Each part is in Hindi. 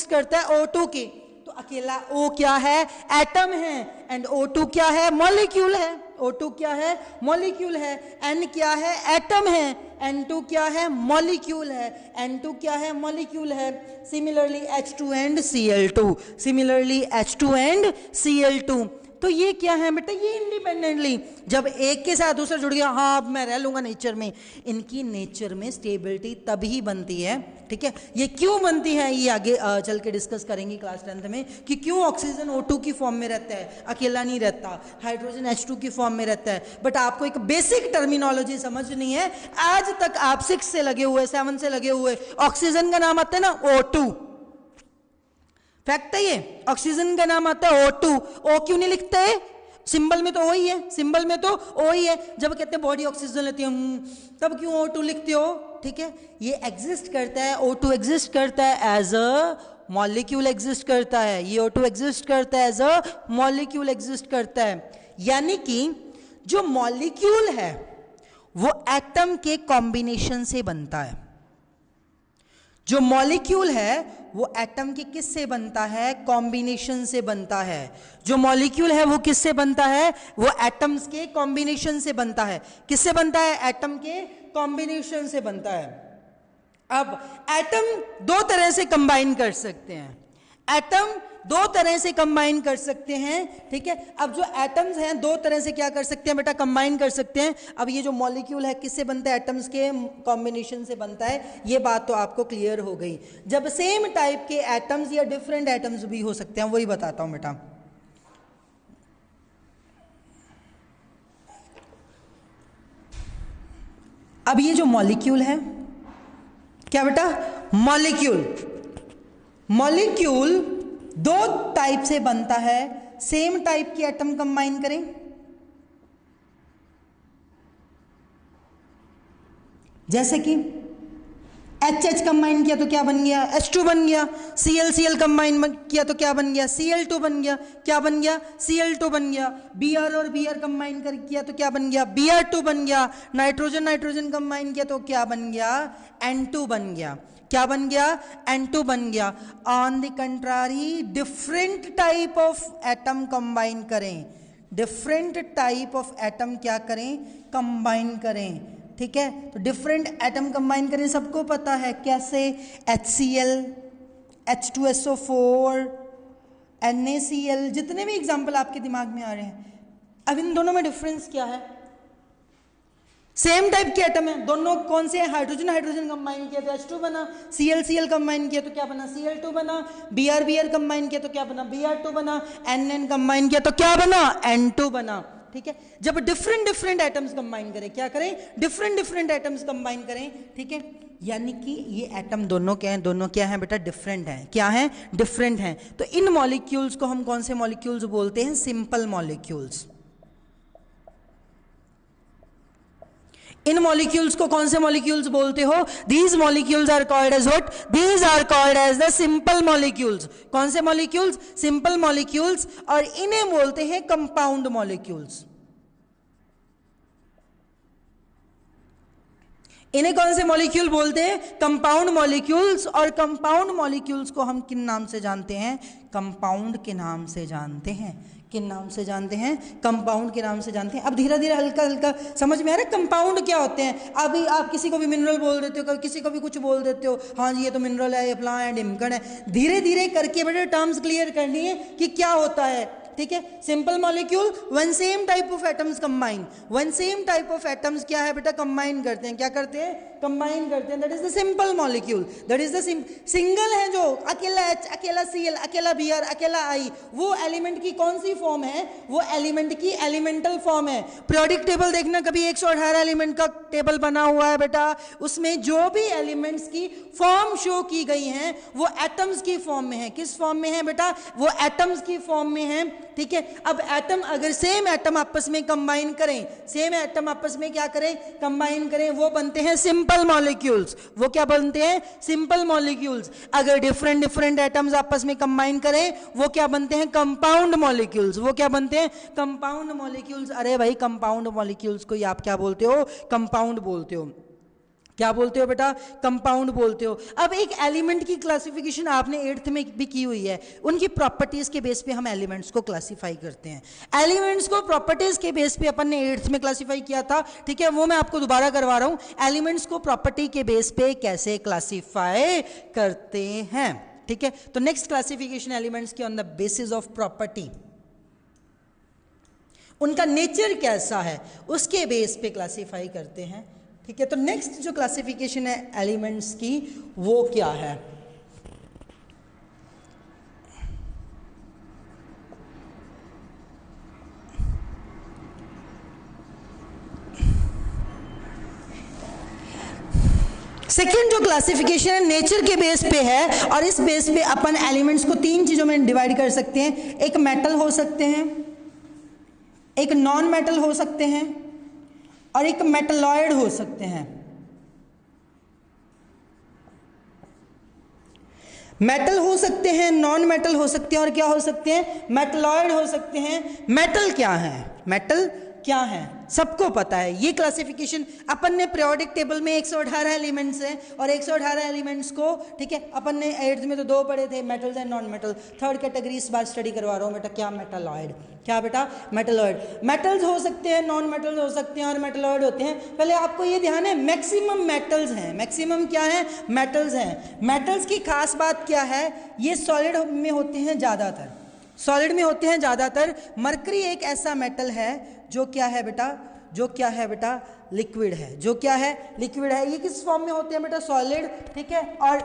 करता है O2 की, तो अकेला O क्या है? एटम है, एंड O2 क्या है? मॉलिक्यूल है। O2 क्या है? मॉलिक्यूल है। N क्या है? एटम है। N2 क्या है? मॉलिक्यूल है। N2 क्या है? मॉलिक्यूल है। Similarly H2 and Cl2, similarly H2 and Cl2। तो ये क्या है बेटा? ये इंडिपेंडेंटली जब एक के साथ दूसरा जुड़ गया, हाँ अब मैं रह लूंगा नेचर में, इनकी नेचर में स्टेबिलिटी तभी बनती है। ठीक है, ये क्यों बनती है ये आगे चल के डिस्कस करेंगे क्लास 10th में, कि क्यों ऑक्सीजन O2 की फॉर्म में रहता है, अकेला नहीं रहता, हाइड्रोजन H2 की फॉर्म में रहता है। बट आपको एक बेसिक टर्मिनोलॉजी समझनी है। आज तक आप 6 से लगे हुए, 7 से लगे हुए, ऑक्सीजन का नाम आता है ना O2, फैक्ट है ये, ऑक्सीजन का नाम आता है O2। O क्यों नहीं लिखते? सिंबल में तो O ही है, सिंबल में तो O ही है। जब कहते हैं बॉडी ऑक्सीजन लेती है, तब क्यों O2 लिखते हो? ठीक है, ये एग्जिस्ट करता है, O2 एग्जिस्ट करता है एज अ मॉलिक्यूल एग्जिस्ट करता है, ये O2 एग्जिस्ट करता है एज अ मॉलिक्यूल एग्जिस्ट करता है। यानी कि जो मॉलिक्यूल है वो एटम के कॉम्बिनेशन से बनता है। जो मॉलिक्यूल है वो एटम के किस से बनता है? कॉम्बिनेशन से बनता है। जो मॉलिक्यूल है वो किस से बनता है? वो एटम्स के कॉम्बिनेशन से बनता है। किससे बनता है? एटम के कॉम्बिनेशन से बनता है। अब एटम दो तरह से कंबाइन कर सकते हैं, एटम दो तरह से कंबाइन कर सकते हैं। ठीक है, अब जो एटम्स हैं दो तरह से क्या कर सकते हैं बेटा? कंबाइन कर सकते हैं। अब ये जो मॉलिक्यूल है किससे बनता है? एटम्स के कॉम्बिनेशन से बनता है। ये बात तो आपको क्लियर हो गई। जब सेम टाइप के एटम्स या डिफरेंट एटम्स भी हो सकते हैं, वही बताता हूं बेटा। अब ये जो मॉलिक्यूल है, क्या बेटा? मॉलिक्यूल, मॉलिक्यूल दो टाइप से बनता है। सेम टाइप के एटम कंबाइन करें, जैसे कि HH कंबाइन किया तो क्या बन गया? H2 बन गया। Cl कंबाइन किया तो क्या बन गया? Cl2 बन गया। क्या बन गया? Cl2 बन गया। Br और Br कंबाइन कर किया तो क्या बन गया? Br2 बन गया। नाइट्रोजन कंबाइन किया तो क्या बन गया? N2 बन गया। क्या बन गया? N2 बन गया। On the contrary different type of atom combine करें, डिफरेंट टाइप ऑफ एटम क्या करें? कंबाइन करें। ठीक है, तो डिफरेंट एटम कंबाइन करें, सबको पता है कैसे? HCl, H2SO4, NaCl, जितने भी एग्जाम्पल आपके दिमाग में आ रहे हैं। अब इन दोनों में डिफरेंस क्या है? सेम टाइप के एटम है, दोनों कौन से हैं? हाइड्रोजन हाइड्रोजन कंबाइन किया तो H2 बना, Cl कंबाइन किया तो क्या बना? Cl2 बना, Br कंबाइन किया तो क्या बना? Br2 बना, N कंबाइन किया तो क्या बना? N2 बना। ठीक है, जब डिफरेंट डिफरेंट एटम्स कंबाइन करें, क्या करें? डिफरेंट डिफरेंट एटम्स कंबाइन करें। ठीक है, यानी कि ये एटम दोनों क्या हैं? दोनों क्या हैं बेटा? डिफरेंट हैं। क्या हैं? डिफरेंट हैं। तो इन मॉलिक्यूल्स को हम कौन से मॉलिक्यूल्स बोलते हैं? Simple molecules. इन मॉलिक्यूल्स को कौन से मॉलिक्यूल्स बोलते हो? These molecules are called as what? These are called as the simple molecules. कौन से मॉलिक्यूल्स? Simple molecules. और इन्हें बोलते हैं कंपाउंड मॉलिक्यूल्स। इन्हें कौन से मॉलिक्यूल बोलते हैं? Compound molecules. और कंपाउंड मॉलिक्यूल्स को हम किन नाम से जानते हैं? कंपाउंड के नाम से जानते हैं। किन नाम से जानते हैं? कंपाउंड के नाम से जानते हैं। अब धीरे धीरे हल्का हल्का समझ में आ रहा है कंपाउंड क्या होते हैं। अभी आप किसी को भी मिनरल बोल देते हो, किसी को भी कुछ बोल देते हो, हाँ जी ये तो मिनरल है, ये फलां है, ढिमकन है। धीरे धीरे करके बेटे टर्म्स क्लियर करनी है कि क्या होता है। ठीक है, simple molecule, one same type of atoms combine. One same type of atoms क्या है बेटा? कंबाइन करते हैं। क्या करते हैं? कंबाइन करते हैं। That is the simple molecule. That is the single है जो अकेला H, अकेला Cl, अकेला Br, अकेला I, वो एलिमेंट की कौन सी फॉर्म है? वो एलिमेंट की एलिमेंटल फॉर्म है। पीरियोडिक टेबल देखना कभी, 118 एलिमेंट का टेबल बना हुआ है बेटा, उसमें जो भी एलिमेंट्स की फॉर्म शो की गई हैं वो एटम्स की फॉर्म में है। किस फॉर्म में है बेटा? वो एटम्स की फॉर्म में है। ठीक है, अब एटम अगर सेम एटम आपस में कंबाइन करें, सेम एटम आपस में क्या करें? कंबाइन करें, वो बनते हैं सिंपल मॉलिक्यूल्स। वो क्या बनते हैं? Simple molecules. अगर डिफरेंट डिफरेंट एटम्स आपस में कंबाइन करें, वो क्या बनते हैं? Compound molecules. वो क्या बनते हैं? Compound molecules. अरे भाई कंपाउंड मॉलिक्यूल्स को आप क्या बोलते हो? कंपाउंड बोलते हो। क्या बोलते हो बेटा? कंपाउंड बोलते हो। अब एक एलिमेंट की क्लासिफिकेशन आपने 8th में भी की हुई है, उनकी प्रॉपर्टीज के बेस पे हम एलिमेंट्स को क्लासिफाई करते हैं। एलिमेंट्स को प्रॉपर्टीज के बेस पे अपन ने 8th में क्लासिफाई किया था, ठीक है, वो मैं आपको दोबारा करवा रहा हूं। एलिमेंट्स को प्रॉपर्टी के बेस पे कैसे क्लासिफाई करते हैं, ठीक है। तो नेक्स्ट क्लासिफिकेशन एलिमेंट्स की on the basis of property, उनका नेचर कैसा है उसके बेस पे क्लासिफाई करते हैं, ठीक है। तो नेक्स्ट जो क्लासिफिकेशन है एलिमेंट्स की वो क्या है? सेकेंड जो क्लासिफिकेशन है नेचर के बेस पे है, और इस बेस पे अपन एलिमेंट्स को 3 चीजों में डिवाइड कर सकते हैं। एक मेटल हो सकते हैं, एक नॉन मेटल हो सकते हैं, और एक मेटलॉइड हो सकते हैं। मेटल हो सकते हैं, नॉन मेटल हो सकते हैं, और क्या हो सकते हैं? मेटलॉइड हो सकते हैं। मेटल क्या है? मेटल क्या है सबको पता है। ये क्लासिफिकेशन अपन ने पीरियोडिक टेबल में 118 एलिमेंट्स हैं, और 118 एलिमेंट्स को, ठीक है, अपन ने 8th में तो 2 पढ़े थे, metals and non metal. 3rd category इस बार स्टडी करवा रहा हूं बेटा, क्या? मेटलॉइड। क्या बेटा? मेटलॉइड। मेटल्स हो सकते हैं, नॉन मेटल्स हो सकते हैं, और मेटलॉइड होते हैं। पहले आपको ये ध्यान है मैक्सिमम मेटल्स हैं। मैक्सिमम क्या है? मेटल्स हैं। मेटल्स की खास बात क्या है? ये सॉलिड में होते हैं ज़्यादातर, सॉलिड में होते हैं ज़्यादातर। मरकरी एक ऐसा मेटल है जो क्या है बेटा? जो क्या है बेटा? लिक्विड है। जो क्या है? लिक्विड है। ये किस फॉर्म में होते हैं बेटा? सॉलिड, ठीक है। और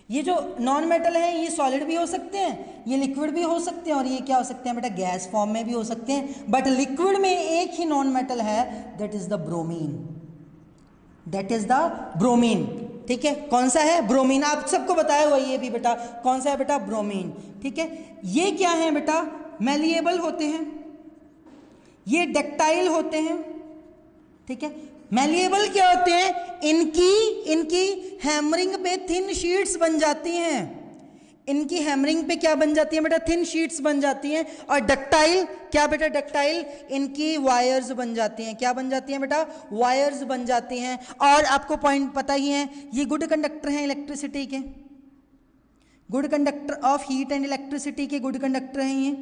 ये जो नॉन मेटल है ये सॉलिड भी हो सकते हैं, ये लिक्विड भी हो सकते हैं, और ये क्या हो सकते हैं बेटा? गैस फॉर्म में भी हो सकते हैं। बट लिक्विड में एक ही नॉन मेटल है, that is the bromine. That is the bromine, ठीक है। कौन सा है? ब्रोमीन। आप सबको बताया हुआ ये भी बेटा, कौन सा है बेटा? ब्रोमीन, ठीक है। ये क्या है बेटा? मैलिएबल होते हैं, ये डक्टाइल होते हैं, ठीक है। मैलिएबल क्या होते हैं? इनकी हैमरिंग पे थिन शीट्स बन जाती हैं। इनकी हैमरिंग पे क्या बन जाती है बेटा? थिन शीट्स बन जाती हैं। और डक्टाइल क्या बेटा? डक्टाइल इनकी वायर्स बन जाती हैं। क्या बन जाती हैं बेटा? वायर्स बन जाती हैं। और आपको पॉइंट पता ही है, ये गुड कंडक्टर हैं इलेक्ट्रिसिटी के, good conductor of heat and electricity के गुड कंडक्टर हैं ये,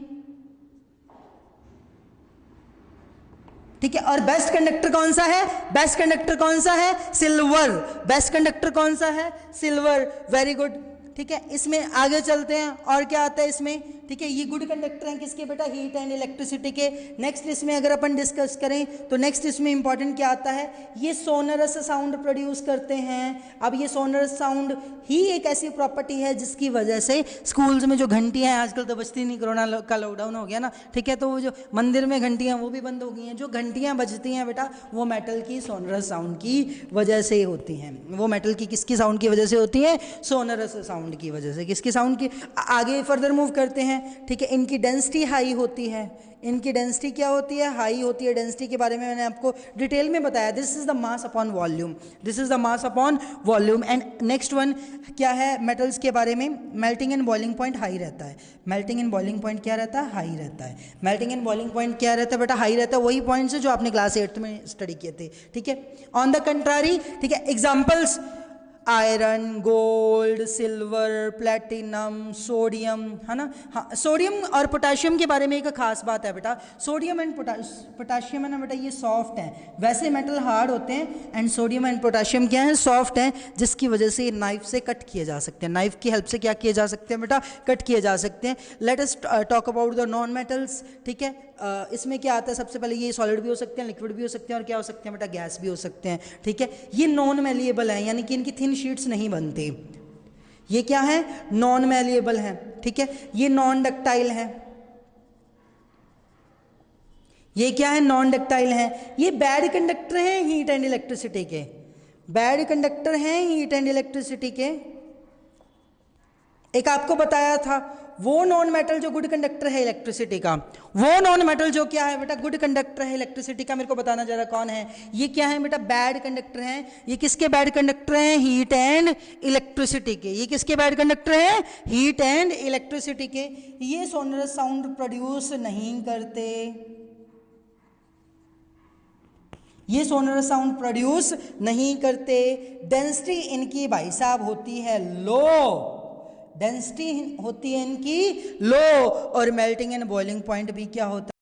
ठीक है। और बेस्ट कंडक्टर कौन सा है? बेस्ट कंडक्टर कौन सा है? सिल्वर। बेस्ट कंडक्टर कौन सा है? सिल्वर। वेरी गुड, ठीक है। इसमें आगे चलते हैं, और क्या आता है इसमें, ठीक है। ये गुड कंडक्टर हैं किसके बेटा? हीट एंड इलेक्ट्रिसिटी के। नेक्स्ट इसमें अगर अपन डिस्कस करें तो नेक्स्ट इसमें इंपॉर्टेंट क्या आता है? ये सोनरस साउंड प्रोड्यूस करते हैं। अब ये सोनरस साउंड ही एक ऐसी प्रॉपर्टी है जिसकी वजह से स्कूल्स में जो घंटियां हैं, आजकल तो बजती नहीं, कोरोना का लॉकडाउन हो गया ना, ठीक है, तो वो जो मंदिर में घंटियां वो भी बंद हो गई हैं। जो घंटियां बजती हैं बेटा वो मेटल की सोनरस साउंड की वजह से होती हैं। वो मेटल की किसकी साउंड की वजह से होती हैं? सोनरस साउंड की वजह से। किसकी साउंड की? आगे फर्दर मूव करते हैं, ठीक है। इनकी डेंसिटी हाई होती है। इनकी डेंसिटी क्या होती है? हाई होती है। डेंसिटी के बारे में मैंने आपको डिटेल में बताया। This is the mass upon volume, this is the mass upon volume. And next one क्या है मेटल्स के बारे में? Melting and boiling point high रहता है। मेल्टिंग एंड बॉइलिंग पॉइंट क्या रहता है? हाई रहता है। मेल्टिंग एंड बॉइलिंग पॉइंट क्या रहता है बेटा? हाई रहता है। वही पॉइंट्स है जो आपने क्लास 8th में स्टडी किए थे, ठीक है। ऑन द कंट्रारी, ठीक है, examples iron, gold, silver, platinum, sodium, है ना। हाँ, सोडियम और पोटाशियम के बारे में एक खास बात है बेटा। सोडियम एंड पोटाशियम है ना बेटा, ये सॉफ्ट हैं। वैसे मेटल हार्ड होते हैं, एंड सोडियम एंड पोटाशियम क्या है? सॉफ्ट हैं, जिसकी वजह से नाइफ से कट किए जा सकते हैं। नाइफ की हेल्प से क्या किए जा सकते हैं बेटा? कट किए जा सकते हैं। Let us talk about the non metals, ठीक है। इसमें क्या आता है? सबसे पहले ये सॉलिड भी हो सकते हैं, लिक्विड भी हो सकते हैं, और क्या हो सकते हैं बेटा? गैस भी हो सकते हैं, ठीक है। ये नॉन मैलिएबल है, यानी कि इनकी थिन शीट्स नहीं बनती। ये क्या है? नॉन मैलिएबल है, ठीक है। ये नॉन डक्टाइल है। ये क्या है? नॉन डक्टाइल है। ये बैड कंडक्टर हैं हीट एंड इलेक्ट्रिसिटी के। बैड कंडक्टर हैं हीट एंड इलेक्ट्रिसिटी के। एक आपको बताया था वो नॉन मेटल जो गुड कंडक्टर है इलेक्ट्रिसिटी का, वो नॉन मेटल जो क्या है बेटा? गुड कंडक्टर है इलेक्ट्रिसिटी का। मेरे को बताना जरा कौन है? ये क्या है बेटा? बैड कंडक्टर हैं। ये किसके बैड कंडक्टर हैं? हीट एंड इलेक्ट्रिसिटी के। ये किसके बैड कंडक्टर हैं? हीट एंड इलेक्ट्रिसिटी के। ये सोनरस साउंड प्रोड्यूस नहीं करते। ये सोनर साउंड प्रोड्यूस नहीं करते। डेंसिटी इनकी भाई साहब होती है लो, डेंसिटी होती है इनकी लो, और मेल्टिंग एंड बॉइलिंग पॉइंट भी क्या होता है?